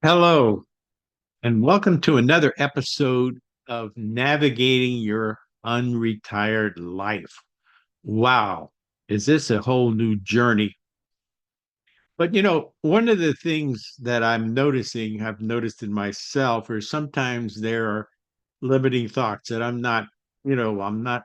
Hello, and welcome to another episode of Navigating Your Unretired Life. Wow, is this a whole new journey? But one of the things that I've noticed in myself, is sometimes there are limiting thoughts that I'm not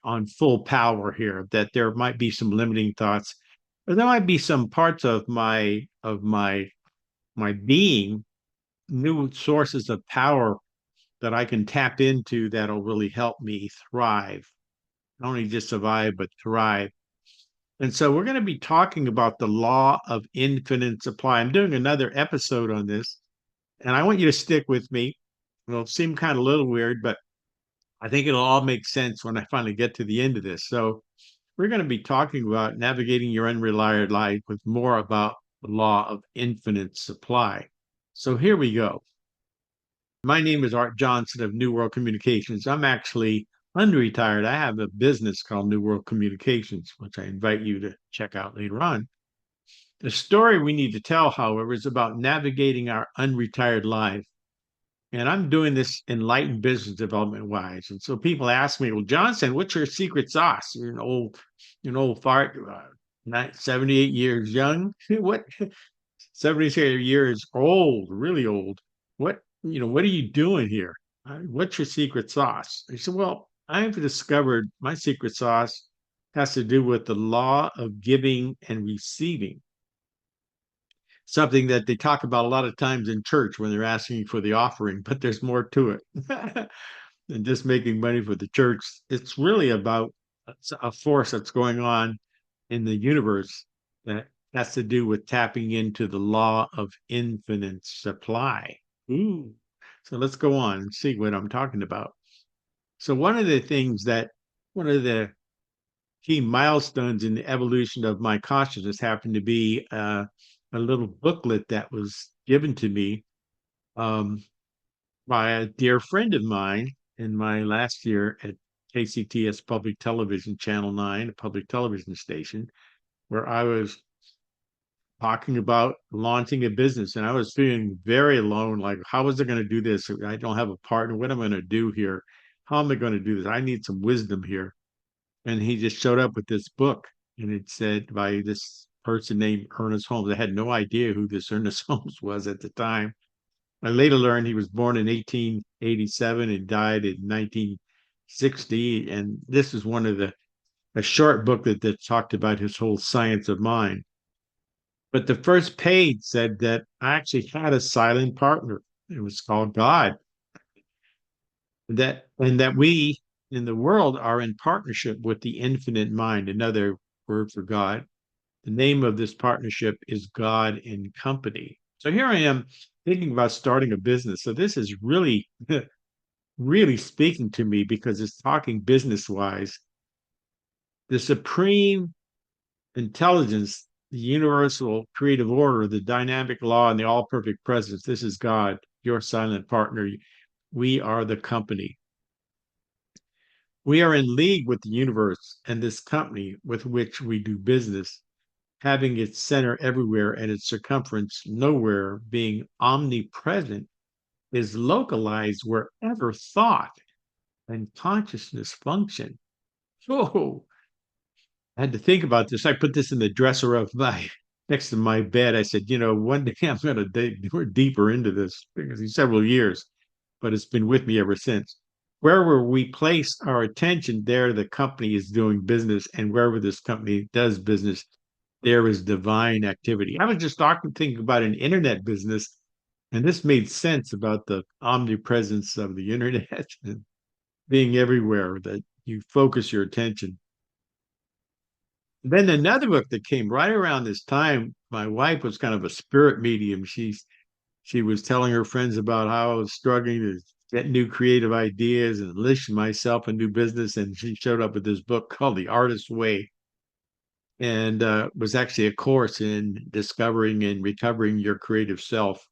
on full power here, that there might be some limiting thoughts, or there might be some parts of my being, new sources of power that I can tap into that'll really help me thrive, not only just survive, but thrive. And so we're going to be talking about the law of infinite supply. I'm doing another episode on this, and I want you to stick with me. It'll seem kind of a little weird, but I think it'll all make sense when I finally get to the end of this. So we're going to be talking about navigating your unreliable life with more about the law of infinite supply. So here we go. My name is Art Johnson of New World Communications. I'm actually unretired. I have a business called New World Communications, which I invite you to check out later on. The story we need to tell, however, is about navigating our unretired life. And I'm doing this enlightened business development wise. And so people ask me, well, Johnson, what's your secret sauce? You're an old fart, 78 years young. What 78 years old, really old. What are you doing here? What's your secret sauce? I said, well, I've discovered my secret sauce has to do with the law of giving and receiving, something that they talk about a lot of times in church when they're asking for the offering, but there's more to it than just making money for the church. It's really about a force that's going on in the universe that has to do with tapping into the law of infinite supply. Ooh. So let's go on and see what I'm talking about. So one of the key milestones in the evolution of my consciousness happened to be a little booklet that was given to me um, by a dear friend of mine in my last year at KCTS Public Television, Channel 9, a public television station, where I was talking about launching a business. And I was feeling very alone. Like, how was I going to do this? I don't have a partner. What am I going to do here? How am I going to do this? I need some wisdom here. And he just showed up with this book, and it said by this person named Ernest Holmes. I had no idea who this Ernest Holmes was at the time. I later learned he was born in 1887 and died in 1960. And this is one of a short booklet that talked about his whole science of mind. But the first page said that I actually had a silent partner. It was called God. And that we in the world are in partnership with the infinite mind, another word for God. The name of this partnership is God and Company. So here I am thinking about starting a business. So this is really, really speaking to me because it's talking business wise. The supreme intelligence, the universal creative order, the dynamic law, and the all perfect presence. This is God, your silent partner. We are the company. We are in league with the universe and this company with which we do business, having its center everywhere and its circumference nowhere, being omnipresent, is localized wherever thought and consciousness function. Oh, I had to think about this. I put this in the dresser of my next to my bed. I said, one day I'm going to dig deeper into this because several years, but it's been with me ever since. Wherever we place our attention, there the company is doing business, and wherever this company does business, there is divine activity. I was just thinking about an internet business, and this made sense about the omnipresence of the internet and being everywhere, that you focus your attention. Then another book that came right around this time, my wife was kind of a spirit medium. She was telling her friends about how I was struggling to get new creative ideas and enlist myself in new business. And she showed up with this book called The Artist's Way, and was actually a course in discovering and recovering your creative self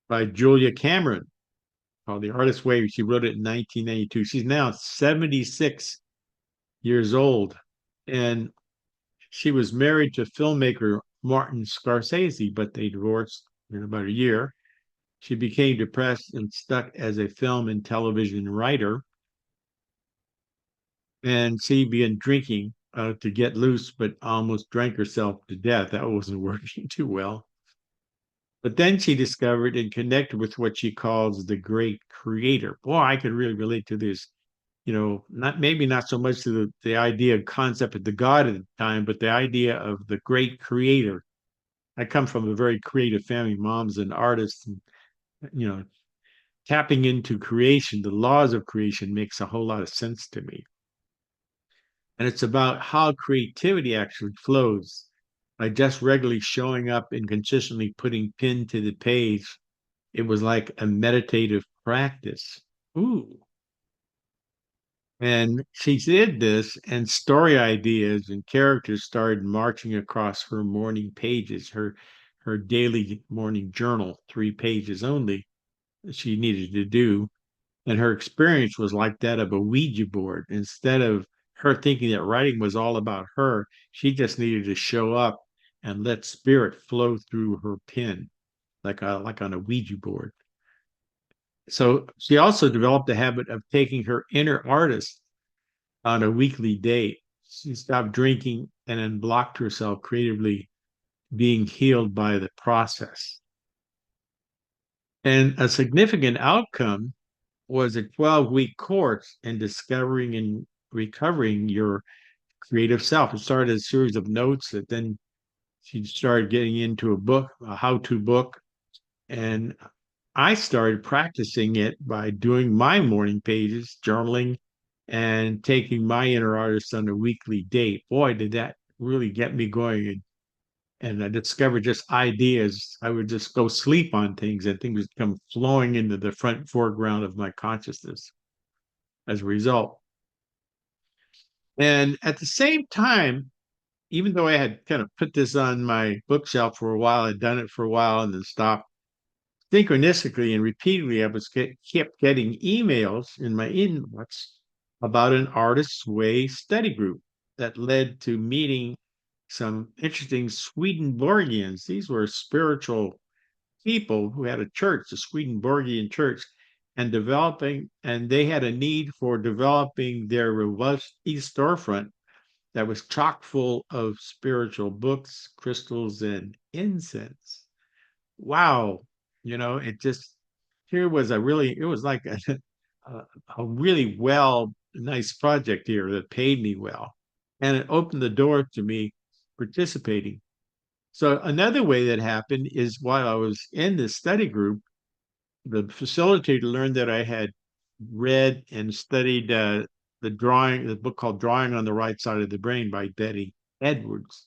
by Julia Cameron, called The Artist's Way. She wrote it in 1992. She's now 76 years old. And she was married to filmmaker Martin Scorsese, but they divorced in about a year. She became depressed and stuck as a film and television writer. And she began drinking to get loose, but almost drank herself to death. That wasn't working too well. But then she discovered and connected with what she calls the great creator. Boy, I could really relate to this. Not maybe not so much to the idea concept of the God at the time, but the idea of the great creator. I come from a very creative family. Mom's an artist, and you know, tapping into creation, the laws of creation makes a whole lot of sense to me. And it's about how creativity actually flows by just regularly showing up and consistently putting pen to the page. It was like a meditative practice. Ooh. And she did this, and story ideas and characters started marching across her morning pages, her daily morning journal, 3 pages only she needed to do. And her experience was like that of a Ouija board. Instead of her thinking that writing was all about her, she just needed to show up and let spirit flow through her pen, like on a Ouija board. So she also developed the habit of taking her inner artist on a weekly date. She stopped drinking and then blocked herself creatively, being healed by the process. And a significant outcome was a 12-week course in discovering and recovering your creative self. It started as a series of notes that then she started getting into a book, a how-to book. And I started practicing it by doing my morning pages, journaling, and taking my inner artist on a weekly date. Boy, did that really get me going. And I discovered just ideas. I would just go sleep on things and things would come flowing into the front foreground of my consciousness as a result. And at the same time, even though I had kind of put this on my bookshelf for a while, I'd done it for a while and then stopped, synchronistically and repeatedly, I was kept getting emails in my inbox about an Artist's Way study group that led to meeting some interesting Swedenborgians. These were spiritual people who had a church, the Swedenborgian church, and they had a need for developing their robust storefront that was chock full of spiritual books, crystals, and incense. Wow. It just, it was like a really nice project here that paid me well. And it opened the door to me participating. So another way that happened is while I was in this study group, the facilitator learned that I had read and studied the book called Drawing on the Right Side of the Brain by Betty Edwards.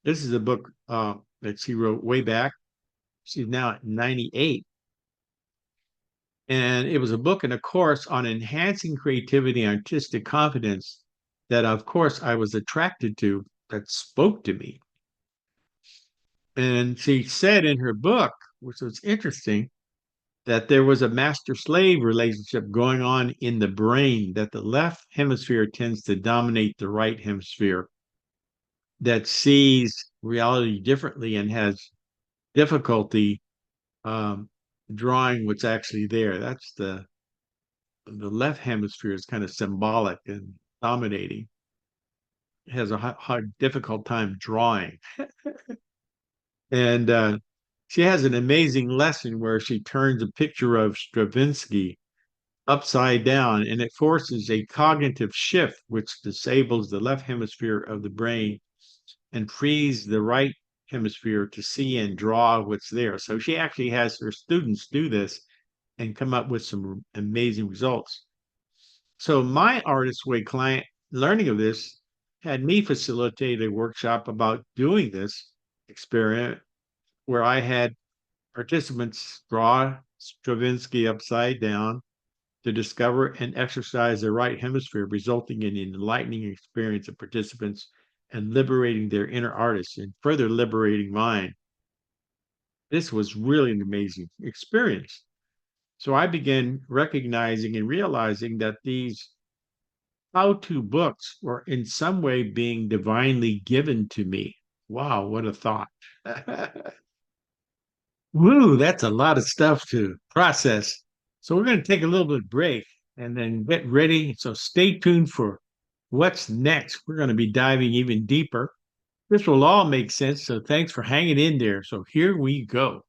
This is a book that she wrote way back. She's now at 98. And it was a book and a course on enhancing creativity and artistic confidence that, of course, I was attracted to, that spoke to me. And she said in her book, which was interesting, that there was a master slave relationship going on in the brain, that the left hemisphere tends to dominate the right hemisphere, that sees reality differently and has difficulty drawing what's actually there. That's the left hemisphere is kind of symbolic and dominating. It has a hard, difficult time drawing. And she has an amazing lesson where she turns a picture of Stravinsky upside down, and it forces a cognitive shift which disables the left hemisphere of the brain and frees the right hemisphere to see and draw what's there. So she actually has her students do this and come up with some amazing results. So my Artist Way client, learning of this, had me facilitate a workshop about doing this experiment where I had participants draw Stravinsky upside down to discover and exercise the right hemisphere, resulting in an enlightening experience of participants and liberating their inner artists and further liberating mine. This was really an amazing experience. So I began recognizing and realizing that these how-to books were in some way being divinely given to me. Wow, what a thought. Woo, that's a lot of stuff to process. So we're going to take a little bit break and then get ready. So stay tuned for what's next. We're going to be diving even deeper. This will all make sense. So thanks for hanging in there. So here we go.